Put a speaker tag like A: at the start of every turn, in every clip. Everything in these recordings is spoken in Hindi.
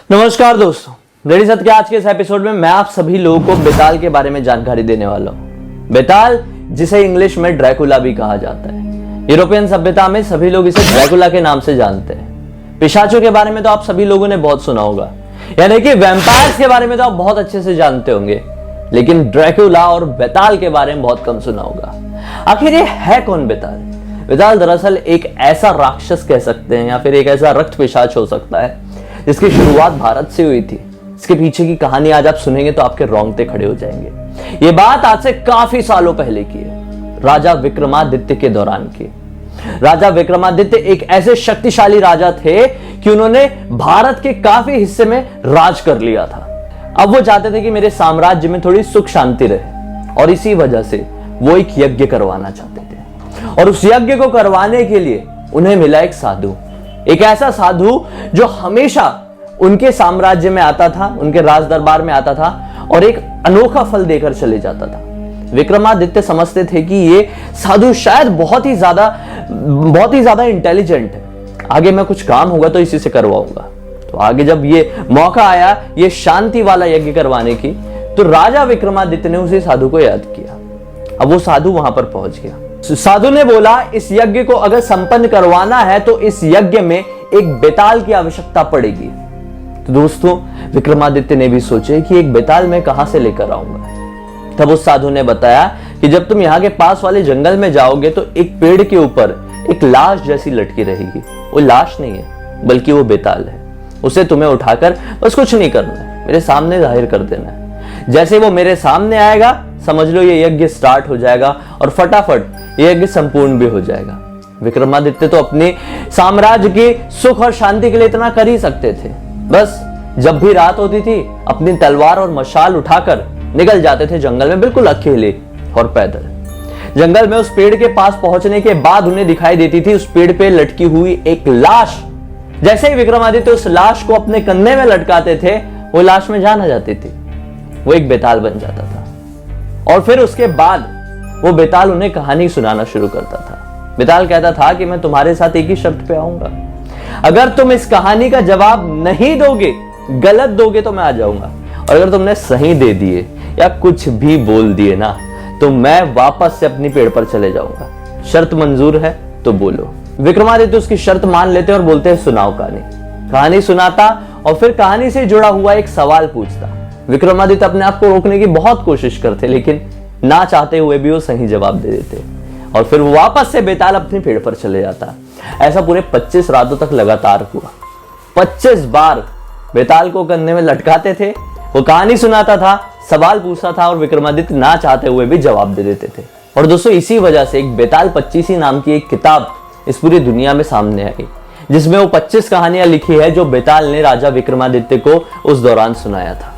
A: नमस्कार दोस्तों, रेडी सत के आज के इस एपिसोड में मैं आप सभी लोगों को बेताल के बारे में जानकारी देने वाला हूँ। बेताल, जिसे इंग्लिश में ड्रैकुला भी कहा जाता है, यूरोपियन सभ्यता में सभी लोग इसे ड्रैकुला के नाम से जानते हैं। पिशाचों के बारे में तो आप सभी लोगों ने बहुत सुना होगा, यानी कि वैम्पायर्स के बारे में तो आप बहुत अच्छे से जानते होंगे, लेकिन ड्रैकुला और बेताल के बारे में बहुत कम सुना होगा। आखिर ये है कौन बेताल? बेताल दरअसल एक ऐसा राक्षस कह सकते हैं या फिर एक ऐसा रक्त पिशाच हो सकता है जिसकी शुरुआत भारत से हुई थी। इसके पीछे की कहानी आज आप सुनेंगे तो आपके रोंगटे खड़े हो जाएंगे। ये बात आज से काफी सालों पहले की है, राजा विक्रमादित्य के दौरान की। राजा विक्रमादित्य एक ऐसे शक्तिशाली राजा थे कि उन्होंने भारत के काफी हिस्से में राज कर लिया था। अब वो चाहते थे कि मेरे साम्राज्य में थोड़ी सुख शांति रहे, और इसी वजह से वो एक यज्ञ करवाना चाहते थे। और उस यज्ञ को करवाने के लिए उन्हें मिला एक साधु, एक ऐसा साधु जो हमेशा उनके साम्राज्य में आता था, उनके राज दरबार में आता था और एक अनोखा फल देकर चले जाता था। विक्रमादित्य समझते थे कि ये साधु शायद बहुत ही ज्यादा इंटेलिजेंट है, आगे मैं कुछ काम होगा तो इसी से करवाऊंगा। तो आगे जब ये मौका आया ये शांति वाला यज्ञ करवाने की, तो राजा विक्रमादित्य ने उसी साधु को याद किया। अब वो साधु वहां पर पहुंच गया। साधु ने बोला, इस यज्ञ को अगर संपन्न करवाना है तो इस यज्ञ में एक बेताल की आवश्यकता पड़ेगी। तो दोस्तों, विक्रमादित्य ने भी सोचे कि एक बेताल मैं कहां से लेकर आऊंगा। तब उस साधु ने बताया कि जब तुम यहाँ के पास वाले जंगल में जाओगे तो एक पेड़ के ऊपर एक लाश जैसी लटकी रहेगी। वो लाश नहीं है बल्कि वो बेताल है। उसे तुम्हें उठाकर बस कुछ नहीं करना है, मेरे सामने जाहिर कर देना है। जैसे वो मेरे सामने आएगा समझ लो ये यज्ञ स्टार्ट हो जाएगा और फटाफट ये यज्ञ संपूर्ण भी हो जाएगा। विक्रमादित्य तो अपने साम्राज्य के सुख और शांति के लिए इतना कर ही सकते थे। बस जब भी रात होती थी अपनी तलवार और मशाल उठाकर निकल जाते थे जंगल में, बिल्कुल अकेले और पैदल। जंगल में उस पेड़ के पास पहुंचने के बाद उन्हें दिखाई देती थी उस पेड़ पे लटकी हुई एक लाश। जैसे ही विक्रमादित्य उस लाश को अपने कंधे में लटकाते थे वो लाश में जान आ जाती थी, वो एक बेताल बन जाता था। और फिर उसके बाद वो बेताल उन्हें कहानी सुनाना शुरू करता था। बेताल कहता था कि मैं तुम्हारे साथ एक ही शर्त पे आऊंगा, अगर तुम इस कहानी का जवाब नहीं दोगे, गलत दोगे तो मैं आ जाऊंगा, और अगर तुमने सही दे दिए या कुछ भी बोल दिए ना तो मैं वापस से अपनी पेड़ पर चले जाऊंगा। शर्त मंजूर है तो बोलो। विक्रमादित्य उसकी शर्त मान लेते और बोलते हैं सुनाओ कहानी। कहानी सुनाता और फिर कहानी से जुड़ा हुआ एक सवाल पूछता। विक्रमादित्य अपने आप को रोकने की बहुत कोशिश करते, लेकिन ना चाहते हुए भी वो सही जवाब दे देते और फिर वो वापस से बेताल अपने पेड़ पर चले जाता। ऐसा पूरे 25 रातों तक लगातार हुआ। 25 बार बेताल को कंधे में लटकाते थे, वो कहानी सुनाता था, सवाल पूछता था और विक्रमादित्य ना चाहते हुए भी जवाब दे देते थे। और दोस्तों, इसी वजह से एक बेताल 25 नाम की एक किताब इस पूरी दुनिया में सामने आई, जिसमें वो 25 कहानियां लिखी है जो बेताल ने राजा विक्रमादित्य को उस दौरान सुनाया था।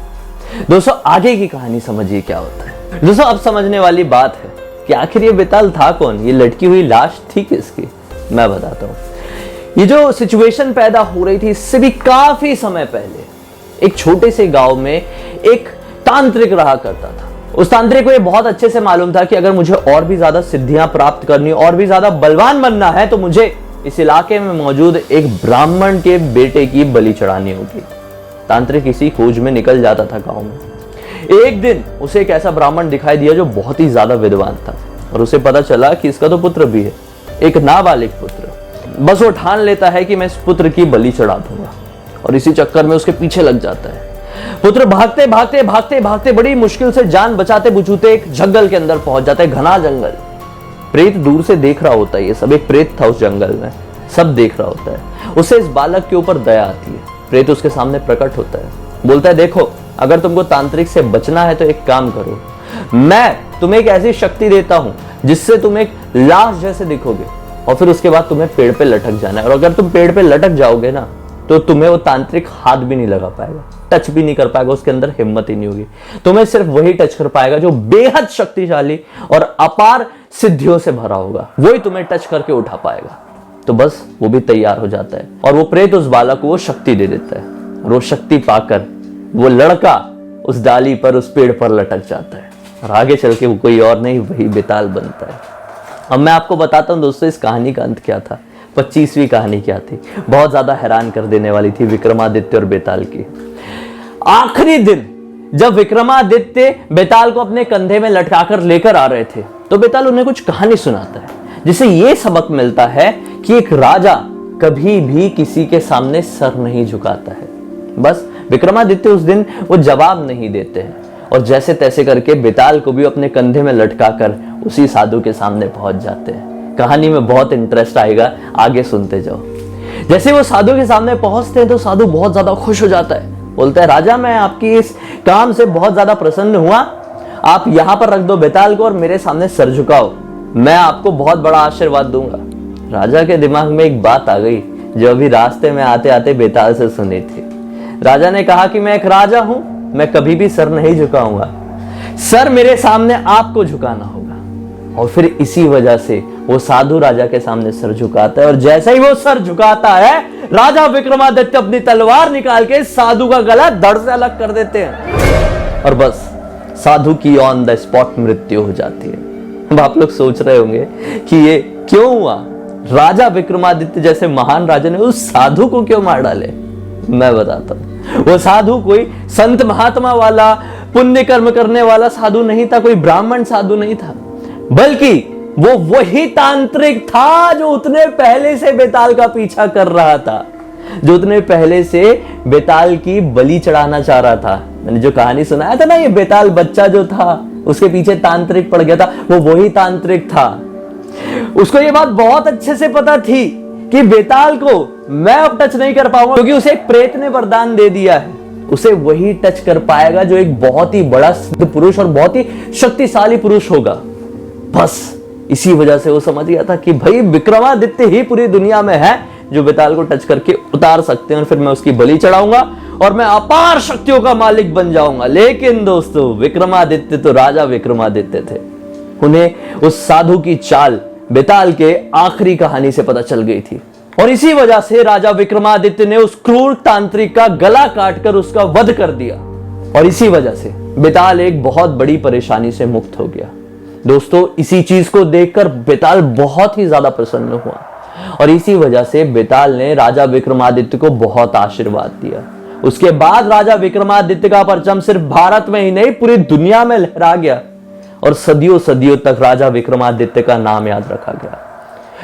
A: दोस्तों, आगे की कहानी समझिए क्या होता है। दोस्तों, अब समझने वाली बात है कि आखिर ये बेताल था कौन, ये लटकी हुई लाश थी किसकी। मैं बताता हूँ। ये जो सिचुएशन पैदा हो रही थी इससे भी काफी समय पहले एक छोटे से गांव में एक तांत्रिक रहा करता था। उस तांत्रिक को ये बहुत अच्छे से मालूम था कि अगर मुझे और भी ज्यादा सिद्धियां प्राप्त करनी, और भी ज्यादा बलवान बनना है तो मुझे इस इलाके में मौजूद एक ब्राह्मण के बेटे की बलि चढ़ानी होगी। तांत्रिक इसी खोज में निकल जाता था गांव में। एक दिन उसे एक ऐसा ब्राह्मण दिखाई दिया जो बहुत ही ज्यादा विद्वान था, और उसे पता चला कि इसका तो पुत्र भी है, एक नाबालिग पुत्र। बस वो ठान लेता है कि मैं इस पुत्र की बलि चढ़ा दूंगा, और इसी चक्कर में उसके पीछे लग जाता है। पुत्र भागते भागते भागते भागते बड़ी मुश्किल से जान बचाते बुझाते एक जंगल के अंदर पहुंच जाता है, घना जंगल। प्रेत दूर से देख रहा होता है, ये सब एक प्रेत था उस जंगल में, सब देख रहा होता है। उसे इस बालक के ऊपर दया आती है। प्रेत उसके सामने प्रकट होता है, बोलता है, देखो अगर तुमको तांत्रिक से बचना है तो एक काम करो, मैं तुम्हें एक ऐसी शक्ति देता हूं जिससे तुम एक लाश जैसे दिखोगे, और फिर उसके बाद तुम्हें पेड़ पे लटक जाना है। और अगर तुम पेड़ पे लटक जाओगे ना तो तुम्हें वो तांत्रिक हाथ भी नहीं लगा पाएगा, टच भी नहीं कर पाएगा, उसके अंदर हिम्मत ही नहीं होगी। तुम्हें सिर्फ वही टच कर पाएगा जो बेहद शक्तिशाली और अपार सिद्धियों से भरा होगा, वही तुम्हें टच करके उठा पाएगा। तो बस वो भी तैयार हो जाता है और वो प्रेत उस बालक को वो शक्ति दे देता है, और वो शक्ति पाकर वो लड़का उस डाली पर, उस पेड़ पर लटक जाता है, और आगे चल के वो कोई और नहीं वही बेताल बनता है। अब मैं आपको बताता हूं दोस्तों इस कहानी का अंत क्या था। 25वीं कहानी क्या थी? बहुत ज्यादा हैरान कर देने वाली थी विक्रमादित्य और बेताल की। आखिरी दिन जब विक्रमादित्य बेताल को अपने कंधे में लटकाकर लेकर आ रहे थे तो बेताल उन्हें कुछ कहानी सुनाता है, जिससे यह सबक मिलता है कि एक राजा कभी भी किसी के सामने सर नहीं झुकाता है। बस विक्रमादित्य उस दिन वो जवाब नहीं देते हैं और जैसे तैसे करके बेताल को भी अपने कंधे में लटकाकर उसी साधु के सामने पहुंच जाते हैं। कहानी में बहुत इंटरेस्ट आएगा, आगे सुनते जाओ। जैसे वो साधु के सामने पहुंचते हैं तो साधु बहुत ज्यादा खुश हो जाता है, बोलता है राजा मैं आपकी इस काम से बहुत ज्यादा प्रसन्न हुआ, आप यहां पर रख दो बेताल को और मेरे सामने सर झुकाओ, मैं आपको बहुत बड़ा आशीर्वाद दूंगा। राजा के दिमाग में एक बात आ गई जो अभी रास्ते में आते आते बेताल से सुनी थी। राजा ने कहा कि मैं एक राजा हूं, मैं कभी भी सर नहीं झुकाऊंगा, सर मेरे सामने आपको झुकाना होगा। और फिर इसी वजह से वो साधु राजा के सामने सर झुकाता है और जैसे ही वो सर झुकाता है राजा विक्रमादित्य अपनी तलवार निकाल के साधु का गला धड़ से अलग कर देते हैं और बस साधु की ऑन द स्पॉट मृत्यु हो जाती है। अब आप लोग सोच रहे होंगे कि ये क्यों हुआ, राजा विक्रमादित्य जैसे महान राजा ने उस साधु को क्यों मार डाले? मैं बताता हूं। वो साधु कोई संत महात्मा वाला पुण्य कर्म करने वाला साधु नहीं था, कोई ब्राह्मण साधु नहीं था, बल्कि वो वही तांत्रिक था जो उतने पहले से बेताल का पीछा कर रहा था, जो उतने पहले से बेताल की बलि चढ़ाना चाह रहा था। मैंने जो कहानी सुनाया था ना, ये बेताल बच्चा जो था उसके पीछे तांत्रिक पड़ गया था, वो वही तांत्रिक था। उसको ये बात बहुत अच्छे से पता थी कि बेताल को मैं अब टच नहीं कर पाऊंगा, क्योंकि उसे एक प्रेत ने वरदान दे दिया है, उसे वही टच कर पाएगा जो एक बहुत ही बड़ा सिद्ध पुरुष और बहुत ही शक्तिशाली पुरुष होगा। बस इसी वजह से वो समझ गया था कि भाई विक्रमादित्य ही पूरी दुनिया में है जो बेताल को टच करके उतार सकते हैं और फिर मैं उसकी बलि चढ़ाऊंगा और मैं अपार शक्तियों का मालिक बन जाऊंगा। लेकिन दोस्तों विक्रमादित्य तो राजा विक्रमादित्य थे, उन्हें उस साधु की चाल बेताल के आखिरी कहानी से पता चल गई थी और इसी वजह से राजा विक्रमादित्य ने उस क्रूर तांत्रिक का गला काटकर उसका वध कर दिया और इसी वजह से बेताल एक बहुत बड़ी परेशानी से मुक्त हो गया। दोस्तों इसी चीज को देखकर बेताल बहुत ही ज्यादा प्रसन्न हुआ और इसी वजह से बेताल ने राजा विक्रमादित्य को बहुत आशीर्वाद दिया। उसके बाद राजा विक्रमादित्य का परचम सिर्फ भारत में ही नहीं पूरी दुनिया में लहरा गया और सदियों सदियों तक राजा विक्रमादित्य का नाम याद रखा गया।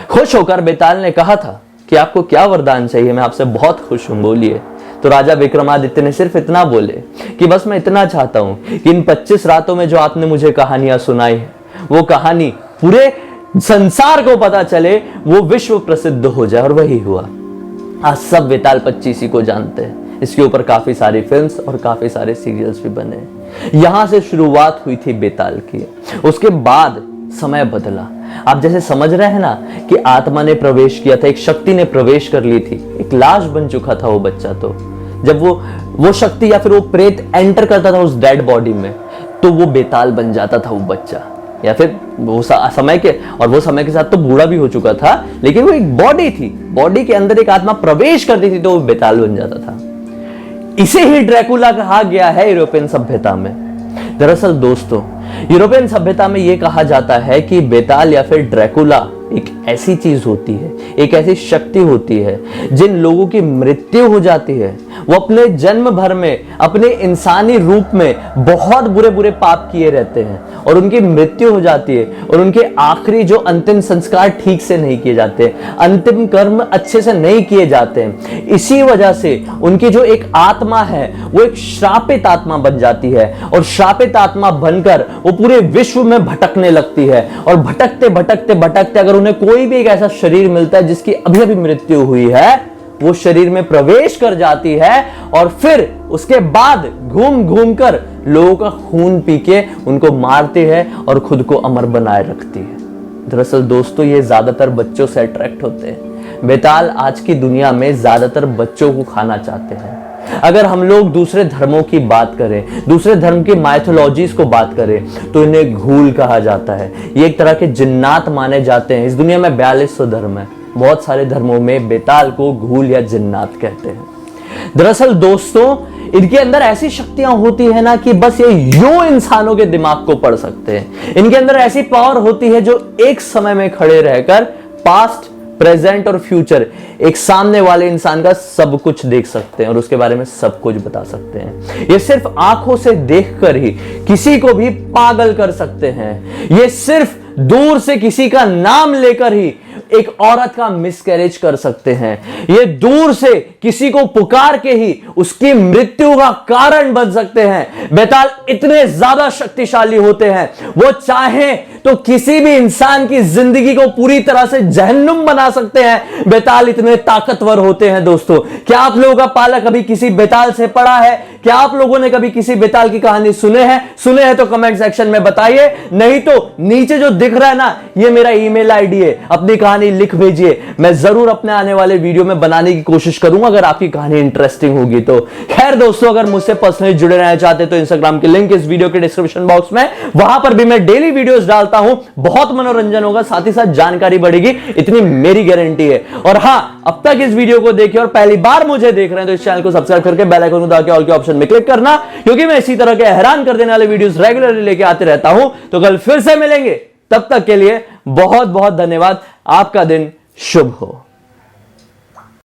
A: खुश होकर बेताल ने कहा था कि आपको क्या वरदान चाहिए, मैं आपसे बहुत खुश हूं, बोलिए। तो राजा विक्रमादित्य ने सिर्फ इतना बोले कि बस मैं इतना चाहता हूं कि इन 25 रातों में जो आपने मुझे कहानियां सुनाई है वो कहानी पूरे संसार को पता चले, वो विश्व प्रसिद्ध हो जाए। और वही हुआ। आज सब बेताल 25 को जानते हैं, इसके ऊपर काफी सारी फिल्म्स और काफी सारे सीरियल्स भी बने। यहां से शुरुआत हुई थी बेताल की, उसके बाद समय बदला। आप जैसे समझ रहे हैं ना कि आत्मा ने प्रवेश किया था, एक शक्ति ने प्रवेश कर ली थी, एक लाश बन चुका था वो बच्चा। तो जब वो शक्ति या फिर वो प्रेत एंटर करता था उस डेड बॉडी में तो वो बेताल बन जाता था वो बच्चा, या फिर वो समय के साथ तो बूढ़ा भी हो चुका था, लेकिन वो एक बॉडी थी, बॉडी के अंदर एक आत्मा प्रवेश करती थी तो वो बेताल बन जाता था। इसे ही ड्रैकुला कहा गया है यूरोपियन सभ्यता में। दरअसल दोस्तों यूरोपियन सभ्यता में यह कहा जाता है कि बेताल या फिर ड्रैकुला एक ऐसी चीज होती है, एक ऐसी शक्ति होती है, जिन लोगों की मृत्यु हो जाती है वो अपने जन्म भर में अपने इंसानी रूप में बहुत बुरे बुरे पाप किए रहते हैं और उनकी मृत्यु हो जाती है और उनके आखिरी जो अंतिम संस्कार ठीक से नहीं किए जाते, अंतिम कर्म अच्छे से नहीं किए जाते हैं। इसी वजह से उनकी जो एक आत्मा है वो एक श्रापित आत्मा बन जाती है और श्रापित आत्मा बनकर वो पूरे विश्व में भटकने लगती है और भटकते भटकते भटकते अगर उन्हें कोई भी एक ऐसा शरीर मिलता है जिसकी अभी अभी मृत्यु हुई है, वो शरीर में प्रवेश कर जाती है और फिर उसके बाद घूम घूम कर लोगों का खून पी के उनको मारती है और खुद को अमर बनाए रखती है। दरअसल दोस्तों ये ज्यादातर बच्चों से अट्रैक्ट होते हैं। बेताल आज की दुनिया में ज्यादातर बच्चों को खाना चाहते हैं। अगर हम लोग दूसरे धर्मों की बात करें, दूसरे धर्म की माइथोलॉजीज को बात करें तो इन्हें घूल कहा जाता है। ये एक तरह के जिन्नात माने जाते हैं। इस दुनिया में 4200 धर्म है, बहुत सारे धर्मों में बेताल को घूल या जिन्नात कहते हैं। दरअसल दोस्तों इनके अंदर ऐसी शक्तियां होती है ना कि बस ये यूं इंसानों के दिमाग को पढ़ सकते हैं। इनके अंदर ऐसी पावर होती है जो एक समय में खड़े रहकर पास्ट, प्रेजेंट और फ्यूचर, एक सामने वाले इंसान का सब कुछ देख सकते हैं और उसके बारे में सब कुछ बता सकते हैं। ये सिर्फ आंखों से देखकर ही किसी को भी पागल कर सकते हैं। ये सिर्फ दूर से किसी का नाम लेकर ही एक औरत का मिसकैरेज कर सकते हैं। ये दूर से किसी को पुकार के ही उसकी मृत्यु का कारण बन सकते हैं। बेताल इतने ज्यादा शक्तिशाली होते हैं, वो चाहें तो किसी भी इंसान की जिंदगी को पूरी तरह से जहन्नुम बना सकते हैं। बेताल इतने ताकतवर होते हैं। दोस्तों, क्या आप लोगों का पाला कभी किसी बेताल से पड़ा है? क्या आप लोगों ने कभी किसी बेताल की कहानी सुने हैं तो कमेंट सेक्शन में बताइए। नहीं तो नीचे जो दिख रहा है ना, ये मेरा ईमेल आईडी है, अपनी कहानी लिख भेजिए। मैं जरूर अपने आने वाले वीडियो में बनाने की कोशिश करूंगा अगर आपकी कहानी इंटरेस्टिंग होगी तो। खैर दोस्तों, अगर मुझसे पर्सनली जुड़े रहना चाहते तो इंस्टाग्राम की लिंक इस वीडियो के डिस्क्रिप्शन बॉक्स में, वहां पर भी मैं डेली वीडियोस डालता हूं। बहुत मनोरंजन होगा, साथ ही साथ जानकारी बढ़ेगी, इतनी मेरी गारंटी है। और हां, अब तक इस वीडियो को देखे और पहली बार मुझे देख रहे हैं तो इस चैनल को सब्सक्राइब करके बेल आइकन को दबा के ऑल के ऑप्शन में क्लिक करना, क्योंकि मैं इसी तरह के हैरान कर देने वाले वीडियोस रेगुलरली लेके आते रहता हूं। तो कल फिर से मिलेंगे, तब तक के लिए बहुत बहुत धन्यवाद। आपका दिन शुभ हो।